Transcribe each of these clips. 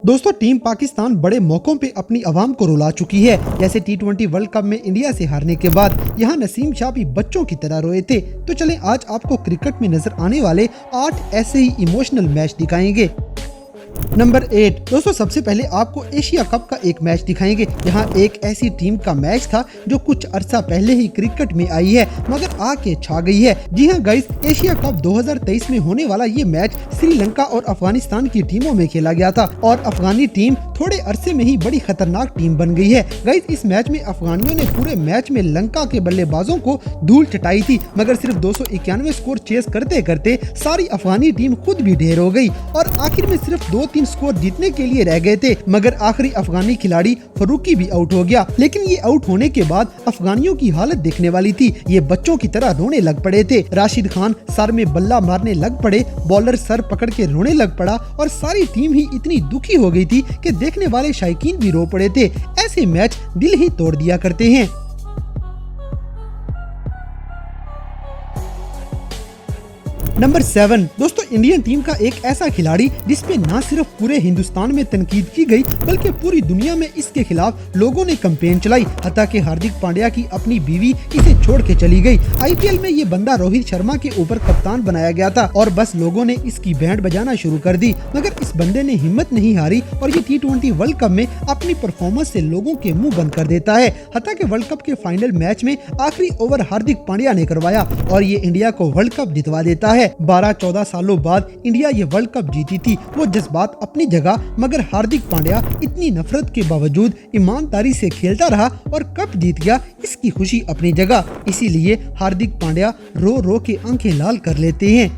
दोस्तों टीम पाकिस्तान बड़े मौकों पे अपनी आवाम को रुला चुकी है। जैसे T20 वर्ल्ड कप में इंडिया से हारने के बाद यहाँ नसीम शाह भी बच्चों की तरह रोए थे। तो चलें आज आपको क्रिकेट में नजर आने वाले 8 ऐसे ही इमोशनल मैच दिखाएंगे। नंबर 8 दोस्तों, सबसे पहले आपको एशिया कप का एक मैच दिखाएंगे। यहाँ एक ऐसी टीम का मैच था जो कुछ अरसा पहले ही क्रिकेट में आई है मगर आके छा गई है। जी हाँ गाइस, एशिया कप 2023 में होने वाला ये मैच श्रीलंका और अफगानिस्तान की टीमों में खेला गया था और अफगानी टीम थोड़े अरसे में ही बड़ी खतरनाक टीम बन गई है। गाइस, इस मैच में अफगानियों ने पूरे मैच में लंका के बल्लेबाजों को धूल चटाई थी मगर सिर्फ 291 स्कोर चेस करते करते सारी अफगानी टीम खुद भी ढेर हो गई और आखिर में सिर्फ 2-3 स्कोर जीतने के लिए रह गए थे मगर आखिरी अफगानी खिलाड़ी फरूकी भी आउट हो गया। लेकिन ये आउट होने के बाद अफगानियों की हालत देखने वाली थी। ये बच्चों की तरह रोने लग पड़े थे। राशिद खान सर में बल्ला मारने लग पड़े, बॉलर सर पकड़ के रोने लग पड़ा और सारी टीम ही इतनी दुखी हो गई थी कि देखने वाले शायकीन भी रो पड़े थे। ऐसे मैच दिल ही तोड़ दिया करते हैं। नंबर 7 दोस्तों, इंडियन टीम का एक ऐसा खिलाड़ी जिसपे न सिर्फ पूरे हिंदुस्तान में तनकीद की गई बल्कि पूरी दुनिया में इसके खिलाफ लोगों ने कैंपेन चलाई। हत्ता कि हार्दिक पांड्या की अपनी बीवी इसे छोड़ के चली गई। आईपीएल में ये बंदा रोहित शर्मा के ऊपर कप्तान बनाया गया था और बस लोगों ने इसकी बैंड बजाना शुरू कर दी मगर इस बंदे ने हिम्मत नहीं हारी और ये T20 वर्ल्ड कप में अपनी परफॉर्मेंस से लोगों के मुँह बंद कर देता है। हत्ता कि वर्ल्ड कप के फाइनल मैच में आखिरी ओवर हार्दिक पांड्या ने करवाया और ये इंडिया को वर्ल्ड कप जितवा देता है। 12-14 सालों बाद इंडिया ये वर्ल्ड कप जीती थी। वो जज्बात अपनी जगह मगर हार्दिक पांड्या इतनी नफरत के बावजूद ईमानदारी से खेलता रहा और कप जीत गया, इसकी खुशी अपनी जगह। इसीलिए हार्दिक पांड्या रो रो के आंखें लाल कर लेते हैं।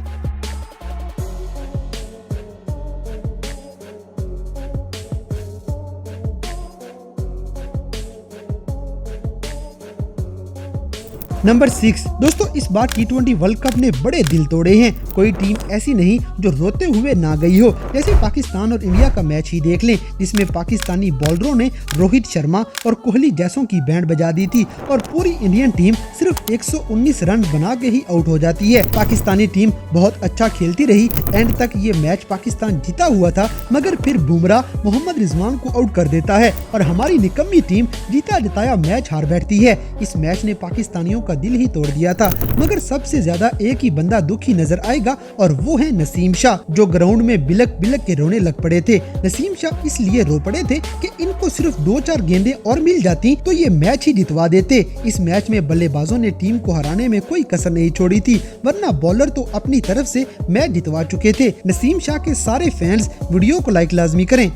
नंबर 6 दोस्तों, इस बार T20 वर्ल्ड कप ने बड़े दिल तोड़े हैं। कोई टीम ऐसी नहीं जो रोते हुए ना गई हो। जैसे पाकिस्तान और इंडिया का मैच ही देख लें जिसमें पाकिस्तानी बॉलरों ने रोहित शर्मा और कोहली जैसों की बैंड बजा दी थी और पूरी इंडियन टीम सिर्फ 119 रन बना के ही आउट हो जाती है। पाकिस्तानी टीम बहुत अच्छा खेलती रही, एंड तक ये मैच पाकिस्तान जीता हुआ था मगर फिर बुमराह मोहम्मद रिजवान को आउट कर देता है और हमारी निकम्मी टीम जीता जिताया मैच हार बैठती है। इस मैच ने पाकिस्तानियों दिल ही तोड़ दिया था मगर सबसे ज्यादा एक ही बंदा दुखी नजर आएगा और वो है नसीम शाह, जो ग्राउंड में बिलक बिलक के रोने लग पड़े थे। नसीम शाह इसलिए रो पड़े थे कि इनको सिर्फ 2-4 गेंदें और मिल जाती तो ये मैच ही जितवा देते। इस मैच में बल्लेबाजों ने टीम को हराने में कोई कसर नहीं छोड़ी थी वरना बॉलर तो अपनी तरफ से मैच जितवा चुके थे। नसीम शाह के सारे फैंस वीडियो को लाइक लाजमी करें।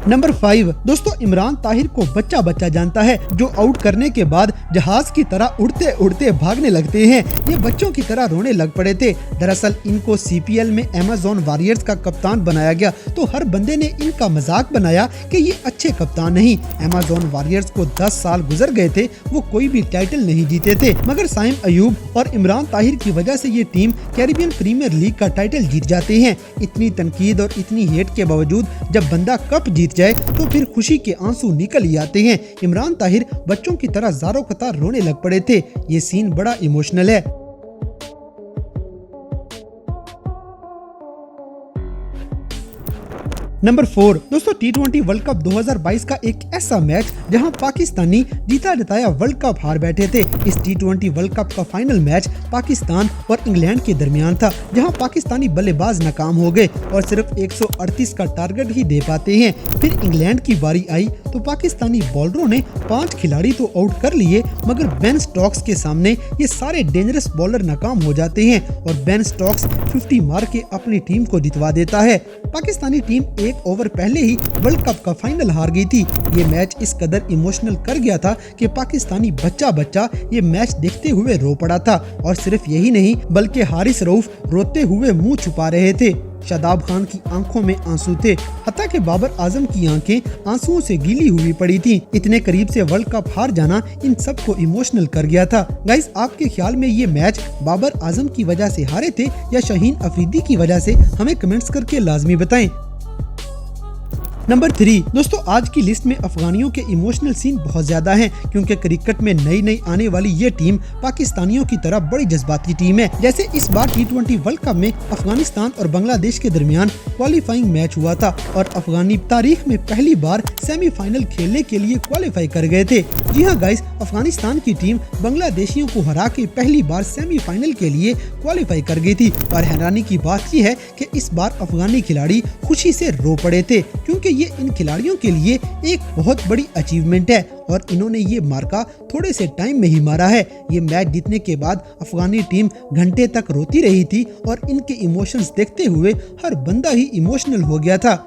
नंबर 5 दोस्तों, इमरान ताहिर को बच्चा बच्चा जानता है जो आउट करने के बाद जहाज की तरह उड़ते उड़ते भागने लगते हैं। ये बच्चों की तरह रोने लग पड़े थे। दरअसल इनको CPL में अमेज़न वॉरियर्स का कप्तान बनाया गया तो हर बंदे ने इनका मजाक बनाया कि ये अच्छे कप्तान नहीं। अमेज़न वॉरियर्स को 10 साल गुजर गए थे, वो कोई भी टाइटल नहीं जीते थे मगर साइम अयूब और इमरान ताहिर की वजह से ये टीम कैरिबियन प्रीमियर लीग का टाइटल जीत जाते हैं। इतनी तनकीद और इतनी हेट के बावजूद जब बंदा कप जीत जाए तो फिर खुशी के आंसू निकल ही आते हैं। इमरान ताहिर बच्चों की तरह ज़ारों कतार रोने लग पड़े थे। ये सीन बड़ा इमोशनल है। नंबर 4 दोस्तों, T20 वर्ल्ड कप 2022 का एक ऐसा मैच जहां पाकिस्तानी जीता जिताया वर्ल्ड कप हार बैठे थे। इस T20 वर्ल्ड कप का फाइनल मैच पाकिस्तान और इंग्लैंड के दरमियान था जहां पाकिस्तानी बल्लेबाज नाकाम हो गए और सिर्फ 138 का टारगेट ही दे पाते हैं। फिर इंग्लैंड की बारी आई तो पाकिस्तानी बॉलरों ने 5 खिलाड़ी तो आउट कर लिए मगर बेन स्टोक्स के सामने ये सारे डेंजरस बॉलर नाकाम हो जाते हैं और बेन स्टोक्स 50 मार के अपनी टीम को जितवा देता है। पाकिस्तानी टीम एक ओवर पहले ही वर्ल्ड कप का फाइनल हार गई थी। ये मैच इस कदर इमोशनल कर गया था कि पाकिस्तानी बच्चा बच्चा ये मैच देखते हुए रो पड़ा था और सिर्फ यही नहीं बल्कि हारिस रऊफ रोते हुए मुंह छुपा रहे थे। शादाब खान की आंखों में आंसू थे, हत्ता कि बाबर आजम की आंखें आंसुओं से गीली हुई पड़ी थी। इतने करीब से वर्ल्ड कप हार जाना इन सबको इमोशनल कर गया था। गाइस, आपके ख्याल में ये मैच बाबर आजम की वजह से हारे थे या शाहीन अफरीदी की वजह से? हमें कमेंट्स करके लाजमी बताएं। नंबर 3 दोस्तों, आज की लिस्ट में अफगानियों के इमोशनल सीन बहुत ज्यादा हैं, क्योंकि क्रिकेट में नई नई आने वाली ये टीम पाकिस्तानियों की तरह बड़ी जज्बाती टीम है। जैसे इस बार T20 वर्ल्ड कप में अफगानिस्तान और बांग्लादेश के दरमियान क्वालिफाइंग मैच हुआ था और अफगानी तारीख में पहली बार सेमीफाइनल खेलने के लिए क्वालिफाई कर गए थे। जी हाँ गाइस, अफगानिस्तान की टीम बांग्लादेशियों को हरा के पहली बार सेमीफाइनल के लिए क्वालिफाई कर गई थी। और हैरानी की बात यह है कि इस बार अफगानी खिलाड़ी खुशी से रो पड़े थे, क्योंकि ये इन खिलाड़ियों के लिए एक बहुत बड़ी अचीवमेंट है और इन्होंने ये मार्का थोड़े से टाइम में ही मारा है। ये मैच जीतने के बाद अफगानी टीम घंटे तक रोती रही थी और इनके इमोशंस देखते हुए हर बंदा ही इमोशनल हो गया था।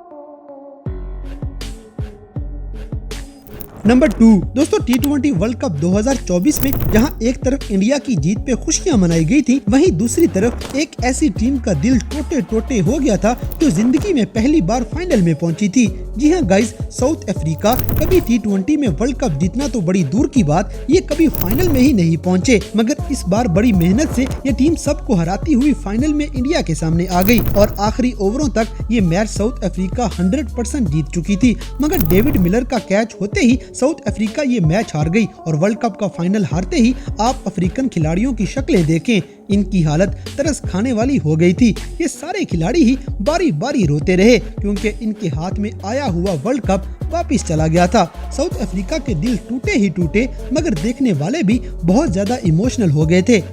नंबर 2 दोस्तों, T20 वर्ल्ड कप 2024 में जहां एक तरफ इंडिया की जीत पे खुशियां मनाई गई थी, वहीं दूसरी तरफ एक ऐसी टीम का दिल टोटे टोटे हो गया था जो जिंदगी में पहली बार फाइनल में पहुंची थी। जी हाँ गाइस, साउथ अफ्रीका। कभी T20 में वर्ल्ड कप जीतना तो बड़ी दूर की बात, ये कभी फाइनल में ही नहीं पहुंचे, मगर इस बार बड़ी मेहनत से ये टीम सबको हराती हुई फाइनल में इंडिया के सामने आ गई और आखिरी ओवरों तक ये मैच साउथ अफ्रीका 100% जीत चुकी थी। मगर डेविड मिलर का कैच होते ही साउथ अफ्रीका ये मैच हार गई और वर्ल्ड कप का फाइनल हारते ही आप अफ्रीकन खिलाड़ियों की शक्लें देखें, इनकी हालत तरस खाने वाली हो गई थी। ये सारे खिलाड़ी ही बारी बारी रोते रहे, क्योंकि इनके हाथ में आया हुआ वर्ल्ड कप वापिस चला गया था। साउथ अफ्रीका के दिल टूटे ही टूटे, मगर देखने वाले भी बहुत ज्यादा इमोशनल हो गए थे।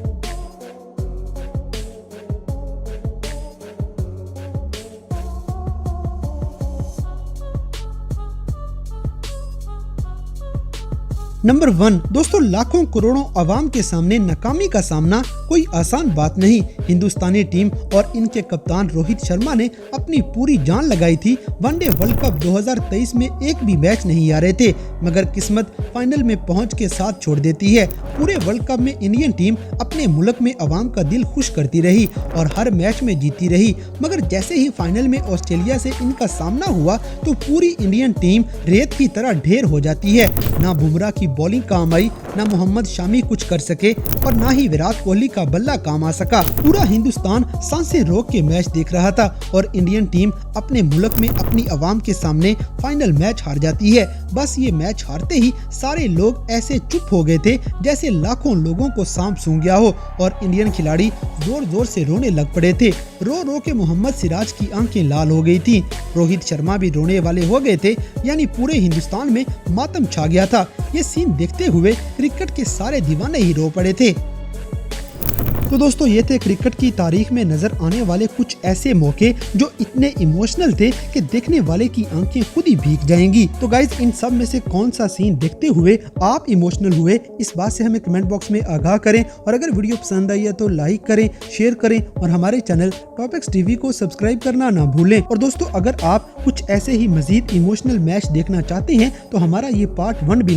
नंबर 1 दोस्तों, लाखों करोड़ों अवाम के सामने नाकामी का सामना कोई आसान बात नहीं। हिंदुस्तानी टीम और इनके कप्तान रोहित शर्मा ने अपनी पूरी जान लगाई थी। वनडे वर्ल्ड कप 2023 में एक भी मैच नहीं हारे थे, मगर किस्मत फाइनल में पहुंच के साथ छोड़ देती है। पूरे वर्ल्ड कप में इंडियन टीम अपने मुल्क में अवाम का दिल खुश करती रही और हर मैच में जीती रही, मगर जैसे ही फाइनल में ऑस्ट्रेलिया से इनका सामना हुआ तो पूरी इंडियन टीम रेत की तरह ढेर हो जाती है। ना बुमराह की बॉलिंग काम आई, ना मोहम्मद शामी कुछ कर सके और ना ही विराट कोहली का बल्ला काम आ सका। पूरा हिंदुस्तान सांसें रोक के मैच देख रहा था और इंडियन टीम अपने मुल्क में अपनी आवाम के सामने फाइनल मैच हार जाती है। बस ये मैच हारते ही सारे लोग ऐसे चुप हो गए थे जैसे लाखों लोगों को सांप सूंघ गया हो और इंडियन खिलाड़ी जोर जोर से रोने लग पड़े थे। रो रो के मोहम्मद सिराज की आंखें लाल हो गई थी। रोहित शर्मा भी रोने वाले हो गए थे, यानी पूरे हिंदुस्तान में मातम छा गया था। ये सीन देखते हुए क्रिकेट के सारे दीवाने ही रो पड़े थे। तो दोस्तों, ये थे क्रिकेट की तारीख में नजर आने वाले कुछ ऐसे मौके जो इतने इमोशनल थे कि देखने वाले की आंखें खुद ही भीग जाएंगी। तो गाइज, इन सब में से कौन सा सीन देखते हुए आप इमोशनल हुए, इस बात से हमें कमेंट बॉक्स में आगाह करें। और अगर वीडियो पसंद आई है तो लाइक करें, शेयर करें और हमारे चैनल टॉपिक्स टीवी को सब्सक्राइब करना ना भूलें। और दोस्तों, अगर आप कुछ ऐसे ही मजीद इमोशनल मैच देखना चाहते हैं तो हमारा ये पार्ट 1 भी